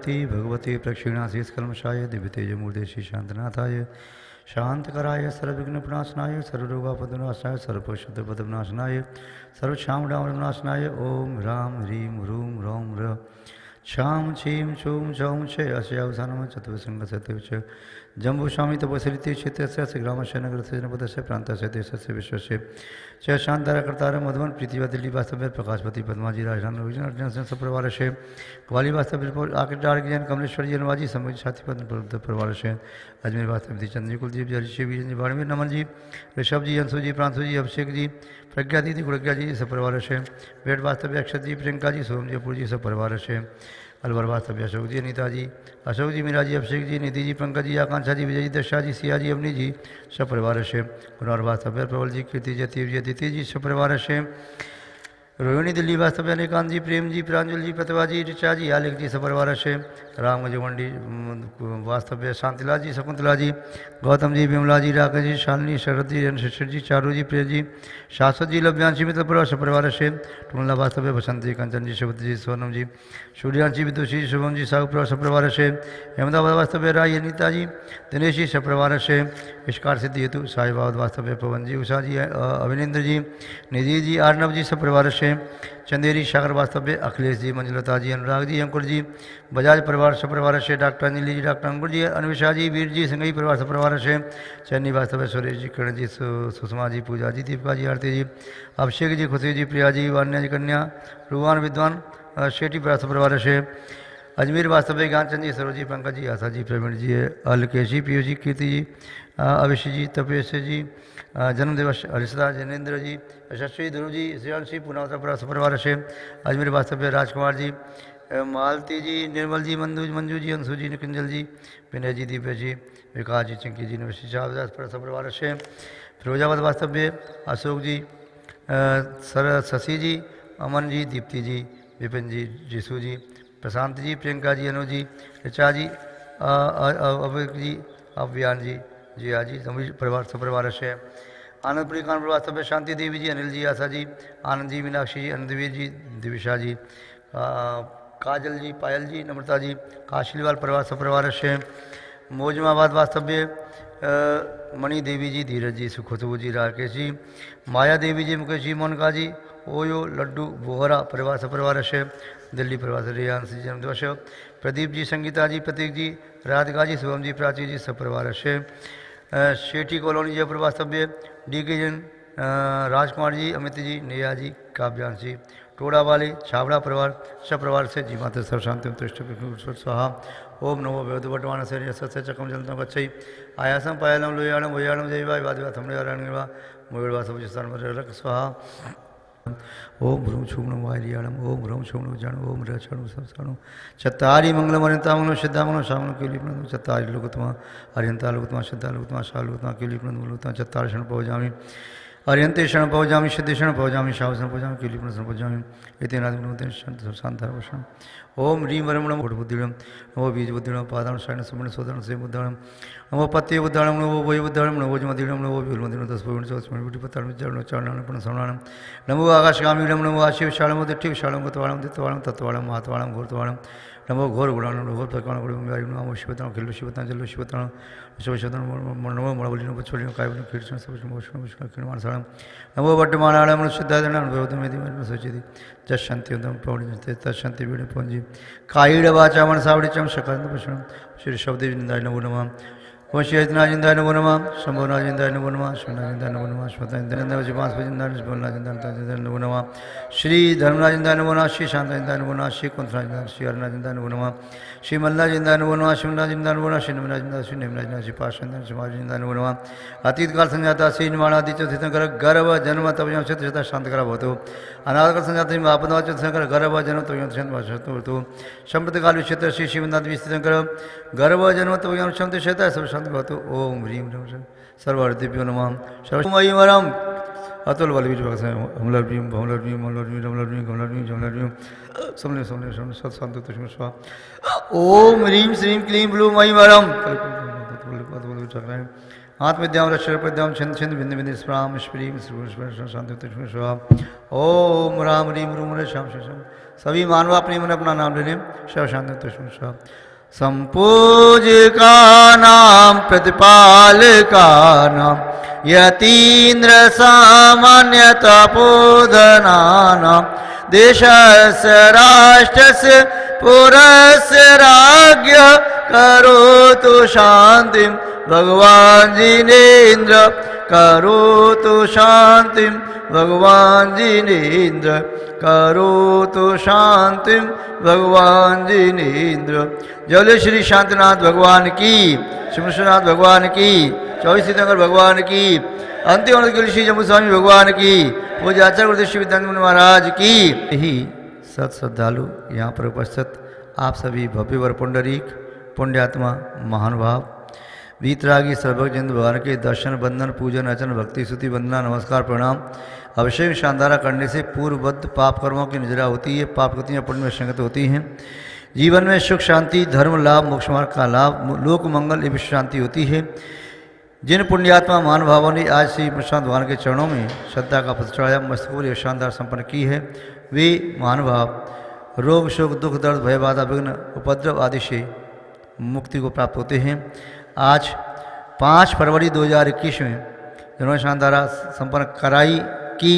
मूर्ति भगवते प्रक्षिणाशीस्कलमशाय दिव्यतेजमूर्ति श्री शांतनाथाय शांतकराय सर्वविघ्नप्रणाशनाय सर्वरोगापदनाशनाय सर्वशुद्धपदनाशनाय सर्वक्षामडामनाशनाय ओम ह्रां ह्रीं ह्रूं ह्रौं ह्र क्षां चीं छूं छौं छे अस्यावसानं चतुर्सङ्गसत्यं च जम्बूस्वामी तपस्विते क्षेत्रस्य ग्रामस्य नगरस्य जनपदस्य प्रान्तस्य देशस्य विश्वस्य च शान्तारकर्तार मधुबन प्रीतिवा दिल्ली वास्तव्य प्रकाशपति पद्माजी राजधानी विजय अर्जुन सपरिवार से ग्वाली वास्तव्य आकृटार जैन कमलेश्वर जी नवाजी समझ साथी पद परिवार से अजमेर वास्तव्य चंद्री कुलदीप जी ऋषि जी बाड़मेर नमन जी ऋषभ जी अंशु जी प्रांशु जी अभिषेक जी प्रज्ञा दीदी गुड़ज्ञा जी सपरिवार से वेद वास्तव्य अक्षत जी प्रियंका जी सोम जी अपूर जी सपरिवार से अलवर वास्तव्य अशोक जी अनिता जी अशोक जी मीरा जी अभिषेक जी निधि जी पंकज जी आकांक्षा जी विजय जी दशा जी सिया जी अवनी जी सपरिवार से गुणवर वास्तव्य प्रबल जी कीर्ति जी अतीव जी अदिति जी सपरिवार से रोहिणी दिल्ली वास्तव्य अनिकांत जी प्रेम जी प्रांजल जी प्रतिभा जी ऋचा जी आलिक जी सपरिवार से राम मंडी वास्तव्य शांतिलाल जी शकुंतला जी गौतम जी विमला जी राकेश जी शालिनी शरद जी रणशेखर जी चारू जी प्रिय जी शाश्वत जी लभ्यांशी मित्र परिवार से टुमला वास्तव्य बसंत जी कंचन जी शिवत जी सोनम जी सूर्यांशी विदुषी शुभम जी साहु सपरिवार से अहमदाबाद वास्तव्य राय अनिता जी दिनेश जी सपरिवार से इश्कार सिद्धि हेतु साहिबाद वास्तव्य पवन जी उषा जी अभिनेन्द्र जी निधि जी आर्नव जी सपरिवार से चंदेरी सागर वास्तव्य अखिलेश जी मंजुलता जी अनुराग जी अंकुर जी बजाज परिवार सपरिवार से डॉक्टर अंजलि जी डॉक्टर अंकुर जी अनुषा जी वीर जी संगई परिवार सपरिवार से चन्नी वास्तव्य सुरेश जी किरण जी सुषमा जी पूजा जी दीपिका जी आरती जी अभिषेक जी खुशी जी प्रिया जी वान्या जी कन्या रुहान विद्वान शेटी सपरिवार से अजमेर वास्तव्य ज्ञानचंद जी सरोजी पंकज जी आशा जी प्रवीण जी अलकेश जी पीयूष जी कीर्ति जी अविश जी तपेश जी जन्मदिवस हरिशदा जैनेन्द्र जी यशस्वी ध्रुव जी श्रेयांशी पुनावता सपरिवार से अजमेर वास्तव्य राजकुमार जी मालती जी निर्मल जी मंजू जी अंशु जी निकुंजल जी विनय जी दिव्य जी विकास जी चिंकी जी नवशी शाहदास सपरिवार से फिरोजाबाद वास्तव्य अशोक जी शशि जी अमन जी दीप्ति जी विपिन जी जीसू जी प्रशांत जी प्रियंका जी अनु जी ऋचा जी अविक जी अव्यान जी जिया जी सभी परिवार सपरिवार से आनंदपुरी कानपुर वास्तव्य शांति देवी जी अनिल जी आशा जी आनंद जी मीनाक्षी जी अनंतवीर जी दिविशा जी काजल जी पायल जी नम्रता जी काशीलीवाल परिवार सपरिवार से मौजमाबाद वास्तव्य मणि देवी जी धीरज जी सुखुशबू जी राकेश जी माया देवी जी मुकेश जी मोनका जी ओयो लड्डू बोहरा परिवार सपरिवार से दिल्ली परिवार से रियान जी जन्मदिवस प्रदीप जी संगीता जी प्रतीक जी राधिका जी शुभम जी प्राची जी सपरिवार से शेठी कॉलोनी जयपुर वास्तव्य डी के जैन राजकुमार जी अमित जी नेहा जी काव्यांश जी टोड़ा वाले छाबड़ा परिवार सपरिवार से जी माता सर्व शांति स्वाहा ओम नमो वेदवटवान से सत्य चकम जलतम गच्छई आयासम पायलम लोयाणम वयाणम जयवा वादिवा थमणिवारणिवा मुगड़वा सब रख स्वाहा ओम भ्रूम छुमणु वायरियाणम ओम भ्रूम छुमणु जण ओम रक्षणु संसाणु चत्तारी मंगलम अरियंता मंगलम श्रद्धा मंगलम श्रावण के लिए चत्तारी लोकतमा अरियंता लोकतमा श्रद्धा लोकतमा शाह लोकतमा के लिए लोकतमा चत्तार क्षण पहुँचामी अरियंते क्षण पहुँचामी सिद्धि क्षण पहुँचामी शाह पहुँचामी के लिए पहुँचामी इतनाद शांतारवशम ओम ह्रीं वरमणम बुद्धिणम नमो बीज बुद्धिणम पादान शरण सुमण सोदन से बुद्धणम नमो पत्य बुद्धणम नमो वै बुद्धणम नमो जमदिणम नमो विलमदिणम 10 पूर्ण 24 विधि पत्तन चरण चरण पण समणाणम नमो आकाशगामीणम नमो आशिव शालम दिठ्ठि शालम गतवाणम दित्तवाणम तत्वाणम महात्वाणम घोरत्वाणम नमो घोर गुणाणम नमो प्रकाण गुणम नमो शिवतन खिल शिवतन जल शिवतन शिवशतन नमो मणबलिनो पछोलिनो कायवनो कीर्तन सब मोषण विष्णु किरमान साणम नमो वर्तमानाणम सिद्धादनम भवतमेदि सचिति जशंत्यंतम पौर्णिजते तशंति वीण पुंजी कायीड वाचा मनसावड़िचम शकंद भूषण श्री शब्देव जिंदाय नमो नमः वंशीयजना जिंदाय नमो नमः शंभुना जिंदाय नमो नमः श्रीना जिंदाय नमो नमः श्वतंद्र जिमांस जिंदाय नमो नमः श्री धर्मराज जिंदाय नमो नमः श्री शांता जिंदाय नमो नमः श्री कुंथरा जिंदाय श्री अरुणा जिंदाय नमो नमः श्री मल्ला जिंदाय नमो नमः शिवना जिंदाय नमो नमः श्री नमना जिंदाय श्री नेमना जिंदाय श्री पाशंदन श्री मारी जिंदाय नमो नमः अतीत काल संजाता श्री निमाणादि चतुर्थंकर गर्भ जन्म तपजम शतशता शांत करा भवतु अनादकाल संजाता आपदवाच चतुर्थंकर गर्भ जन्म तपजम शांत भवतु संप्रत काल विचित्र श्री शिवनाथ विस्थितंकर गर्भ जन्म तपजम शांत शता सब शांत भवतु ओम ह्रीं सर्वार्थिभ्यो नमः सर्वमयी वरम अतुल बलवीर भगवान हमलर भीम भमलर भीम हमलर भीम रमलर भीम गमलर भीम जमलर भीम समले समले समले सत शांत तुष्म स्वा ओम ह्रीं श्रीं क्लीं ब्लूं मयी वरम आत्मविद्याम रक्षरपद्याम छंद छंद बिंद बिंद स्प्राम स्प्रीम शांति ओम राम रीम रूम श्याम श्याम। सभी मानव अपने मन अपना नाम ले लें। शिव शांति तुष्म स्वाहा। संपूज का नाम प्रतिपाल का नाम यतीन्द्र सामान्य तपोधना नाम देशस्य राष्ट्रस्य पुरस्य राज्ञ करोतु शांति भगवान जिनेन्द्र करोतु शांति भगवान जिनेन्द्र करोतु शांति भगवान जिनेन्द्र। जय श्री शांतिनाथ भगवान की, श्रीनाथ भगवान की, 24 तीर्थंकर भगवान की, अंतिम श्री जम्बू स्वामी भगवान की, पूज्य आचार्य गुरुदेव श्री विद्यानंद महाराज की। ही सत श्रद्धालु यहाँ पर उपस्थित आप सभी भव्य वर पुंडरीक पुण्यात्मा महानुभाव वीतरागी सर्वजन भगवान के दर्शन बंधन पूजन अर्चन भक्ति स्तुति वंदना नमस्कार प्रणाम अभिषेक शानदारा करने से पूर्वबद्ध पाप कर्मों की निजरा होती है। पाप कृतियाँ पुण्य में संगत होती हैं। जीवन में सुख शांति धर्म लाभ मोक्ष मार्ग का लाभ लोक मंगल एवं शांति होती है। जिन पुण्यात्मा महानुभावों ने आज श्री प्रशांत भगवान के चरणों में श्रद्धा का पत्र चढ़ाया मस्तकूर यह शानदार संपन्न की है, वे महानुभाव रोग शोक दुख दर्द भय बाधा विघ्न उपद्रव आदि से मुक्ति को प्राप्त होते हैं। आज 5 फरवरी 2021 में जिन्होंने शानदारा संपन्न कराई की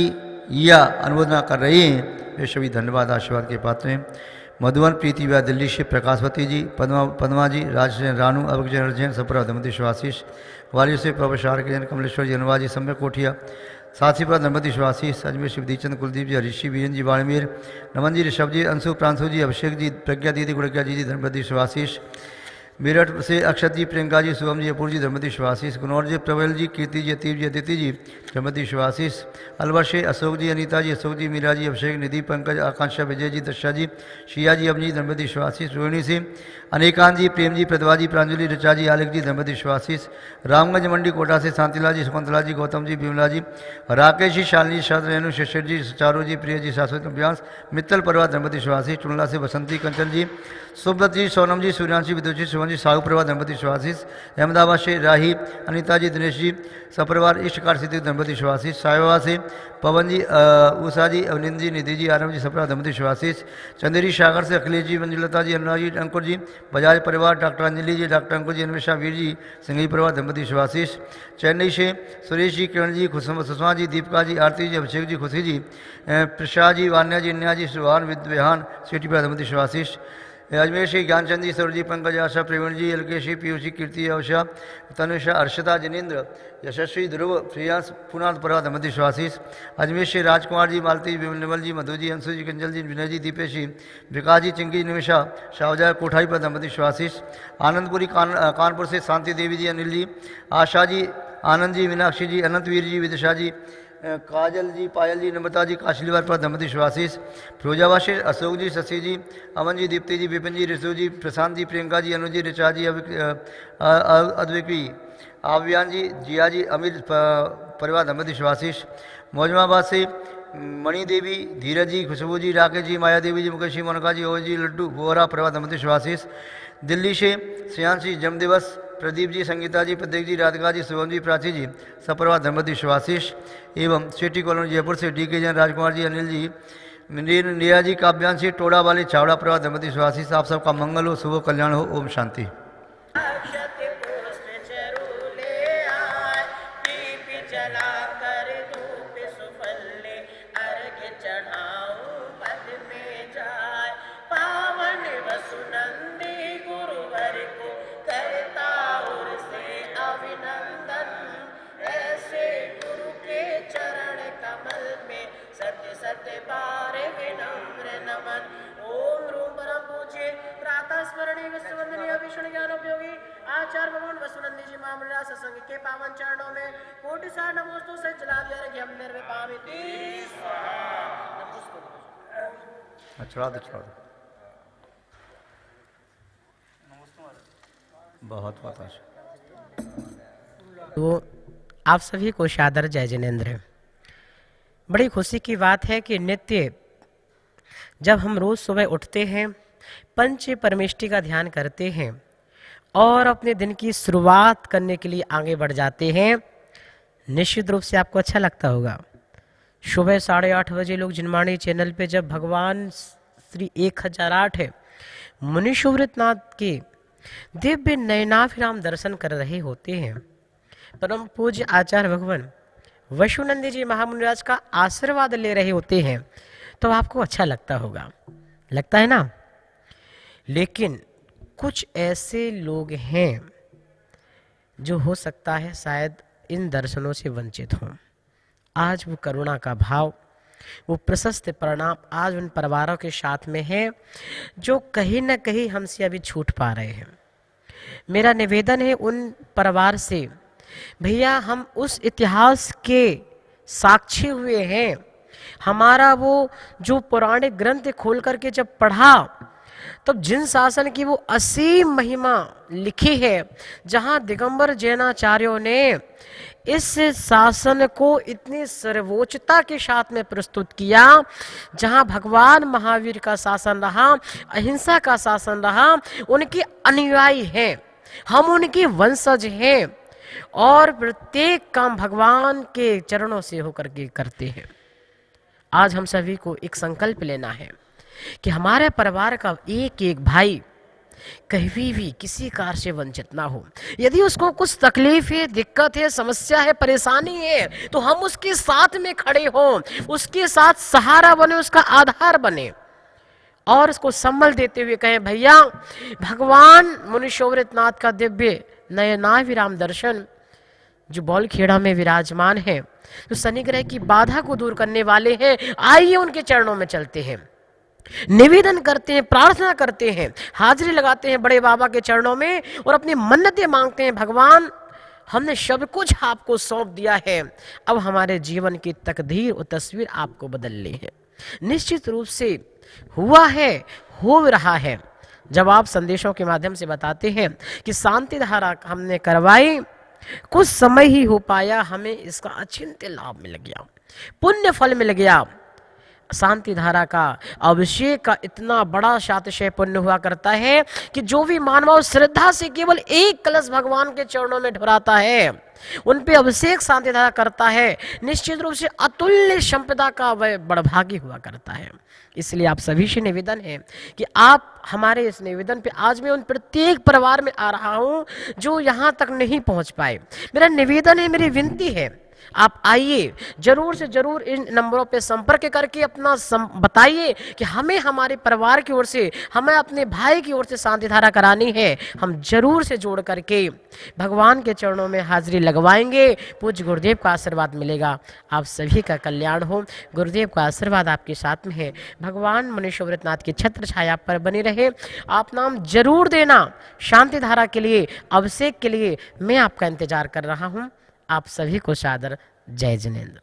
या अनुमोदना कर रहे हैं वे सभी धन्यवाद आशीर्वाद के पात्र हैं। मधुबन प्रीति व्या दिल्ली से प्रकाशवती जी, पद्मा जी, राजसेन रानू अभजन जैन सप्रा धमती शिवाशीष ग्वालियर से प्रोफेसर के जैन कमलेश्वर जी अनुवाद जी सम्य कोठिया साथीपुरा धर्मपति शिवाशीष अजमेर शिवदीचंद कुलदीप जी ऋषि वीरेन जी बाड़मेर नमन जी ऋषभ जी अंशु प्रांशु जी अभिषेक जी प्रज्ञा दीदी गुड़किया जी धर्मपति शिवाशीष मेरठ से अक्षत जी प्रियंका जी शुभम जी अपूर जी धर्मपति शिवाशीष गुनौर जी प्रवेल जी कीर्ति जी अतीब जी अदिति जी धर्मपति शिवाशीष अलवर से अशोक जी अनीता जी अशोक जी मीरा जी अभिषेक निधि पंकज आकांक्षा विजय जी दशा जी शिया जी अवनी धर्मपति शिवाशीष रोहिणी से अनेकांत जी प्रेम जी प्रतिभा जी प्रांजलि ऋचा जी आलिक जी धर्मपति शिवाशीष रामगंज मंडी कोटा से शांतिलाल जी शकुंतला जी गौतम जी विमला जी राकेश जी शालिनी शाद रेणु शेषर जी चारू जी प्रिय जी शाश्वत अभ्यास मित्तल परिवार धर्मपति शिवाशीष टुंडला से बसंती कंचन जी सुब्रत जी सोनम जी सूर्यांशी विद्युत जी सुमन जी साहू परिवार धर्मपति शिवाशीष अहमदाबाद से राही अनिता जी दिनेश जी सपरिवार इष्टकार सिद्धि धर्मपति शिवाशीष साहिबाबा से पवन जी उषा जी अवनिंद जी निधि जी आरम जी सपरा धर्मपति शिवाशीष चंदेरी सागर से अखिलेश जी मंजुलता जी अनुराग जी अंकुर जी बजाज परिवार डॉक्टर अंजलि जी डॉक्टर अंकुर जी अन्वेषा वीर जी सिंघी परिवार धर्मपति शिवाशीष चेन्नई से सुरेश जी किरण जी सुषमा जी दीपिका जी आरती जी अभिषेक जी खुशी जी प्रसाद जी वान्या जी अन्या जी सुहान विद्वेहान सेठी परिवार धर्मपति शिवाशीष अजमेर श्री ज्ञानचंद जी सौर जी पंकज आशा प्रवीण जी एलकेशी पीयूषी कीर्ति अवशा तनुषा अर्षदा जिनेन्द्र यशस्वी ध्रुव प्रियांश पुनाथ परिवार धर्मपति शिवाशीष अजमेर श्री राजकुमार जी मालती विमल जी मधु जी अंशु जी कंजल जी विनय जी दीपेश जी विकास जी चिंकी निमिषा शाहजा कोठाई पर धर्मपति शिवाशीष आनंदपुरी कानपुर से शांति देवी जी अनिल जी आशा जी आनंद जी मीनाक्षी जी अनंतवीर जी विदिशा जी काजल जी पायल जी नम्रता जी काशीलीवार पर धर्मपति शिवाशीष फिरोजाबाद से अशोक जी शशि जी अमन जी दीप्ति जी विपिन जी ऋषु जी प्रशांत जी प्रियंका जी अनुज जी ऋचा जी अद्विकी आव्यान जी जिया जी अमित परिवार धर्मपति शिवाशीष मौजमाबाद से मणि देवी धीरज जी खुशबू जी राकेश जी माया देवी जी मुकेश जी मोनका जी ओ जी लड्डू बोहरा परिवार धर्मपति शिवाशीष दिल्ली से श्रेयांश जी जन्म दिवस प्रदीप जी संगीता जी प्रदीप जी राधिका जी शुभम जी प्राची जी सपरिवार धर्मपति शिवाशीष एवं सेठी कॉलोनी जयपुर से डी के जैन राजकुमार जी अनिल जी निया जी काव्यांश जी टोड़ा वाले छावड़ा परिवार धर्मपति शिवाशीष आप सबका मंगल हो शुभ कल्याण हो ओम शांति। आचार्य भगवान वसुनंदी जी मामला सत्संग के पावन चरणों में कोटि सा नमोस्तु से चला दिया हम निर्विपामिति चढ़ा दो बहुत बहुत तो आप सभी को सादर जय जिनेन्द्र। बड़ी खुशी की बात है कि नित्य जब हम रोज सुबह उठते हैं पंच परमेष्टि का ध्यान करते हैं और अपने दिन की शुरुआत करने के लिए आगे बढ़ जाते हैं। निश्चित रूप से आपको अच्छा लगता होगा सुबह 8:30 बजे लोग जिनवाणी चैनल पे जब भगवान श्री 1008 है मुनि सुव्रतनाथ के दिव्य नयनाभिराम दर्शन कर रहे होते हैं। परम पूज्य आचार्य भगवान वैष्णोनंदी जी महामुनिराज का आशीर्वाद ले रहे होते हैं, तो आपको अच्छा लगता होगा, लगता है ना। लेकिन कुछ ऐसे लोग हैं जो हो सकता है शायद इन दर्शनों से वंचित हों। आज वो करुणा का भाव, वो प्रशस्त प्रणाम आज उन परिवारों के साथ में है जो कहीं ना कहीं हमसे अभी छूट पा रहे हैं। मेरा निवेदन है उन परिवार से, भैया हम उस इतिहास के साक्षी हुए हैं। हमारा वो जो पौराणिक ग्रंथ खोल करके जब पढ़ा, तब जिन शासन की वो असीम महिमा लिखी है, जहाँ दिगंबर जैनाचार्यों ने इस शासन को इतनी सर्वोच्चता के साथ में प्रस्तुत किया, जहाँ भगवान महावीर का शासन रहा, अहिंसा का शासन रहा, उनके अनुयायी हैं, हम उनके वंशज हैं और प्रत्येक काम भगवान के चरणों से होकर के करते हैं। आज हम सभी को एक संकल्प लेना है कि हमारे परिवार का एक एक भाई कभी भी किसी कार्य से वंचित ना हो। यदि उसको कुछ तकलीफ है, दिक्कत है, समस्या है, परेशानी है, तो हम उसके साथ में खड़े हों, उसके साथ सहारा बने, उसका आधार बने और उसको संबल देते हुए कहें, भैया भगवान मुनि सुव्रतनाथ का दिव्य नयनाभिराम दर्शन जो बौलखेड़ा में विराजमान है, जो शनि ग्रह की बाधा को दूर करने वाले हैं, आइए उनके चरणों में चलते हैं, निवेदन करते हैं, प्रार्थना करते हैं, हाजिरी लगाते हैं बड़े बाबा के चरणों में और अपनी मन्नतें मांगते हैं। भगवान हमने सब कुछ आपको सौंप दिया है, अब हमारे जीवन की तकदीर और तस्वीर आपको बदलनी है। निश्चित रूप से हुआ है, हो रहा है। जब आप संदेशों के माध्यम से बताते हैं कि शांति धारा हमने करवाई, कुछ समय ही हो पाया, हमें इसका अचिंत्य लाभ मिल गया, पुण्य फल मिल गया। शांति धारा का अभिषेक का इतना बड़ा शातिशय पुण्य हुआ करता है कि जो भी मानव श्रद्धा से केवल एक कलश भगवान के चरणों में ढुराता है, उन पे अभिषेक शांति धारा करता है, निश्चित रूप से अतुल्य संपदा का वह बड़भागी हुआ करता है। इसलिए आप सभी से निवेदन है कि आप हमारे इस निवेदन पे, आज मैं उन प्रत्येक परिवार में आ रहा हूं जो यहां तक नहीं पहुंच पाए, मेरा निवेदन है, मेरी विनती है, आप आइए, जरूर से जरूर इन नंबरों पे संपर्क करके अपना बताइए कि हमें हमारे परिवार की ओर से, हमें अपने भाई की ओर से शांति धारा करानी है। हम जरूर से जोड़ करके भगवान के चरणों में हाजिरी लगवाएंगे, पूज्य गुरुदेव का आशीर्वाद मिलेगा, आप सभी का कल्याण हो। गुरुदेव का आशीर्वाद आपके साथ में है, भगवान मुनि सुव्रतनाथ की छत्र छाया पर बनी रहे। आप नाम जरूर देना शांति धारा के लिए, अभिषेक के लिए मैं आपका इंतजार कर रहा हूँ। आप सभी को सादर जय जिनेंद्र।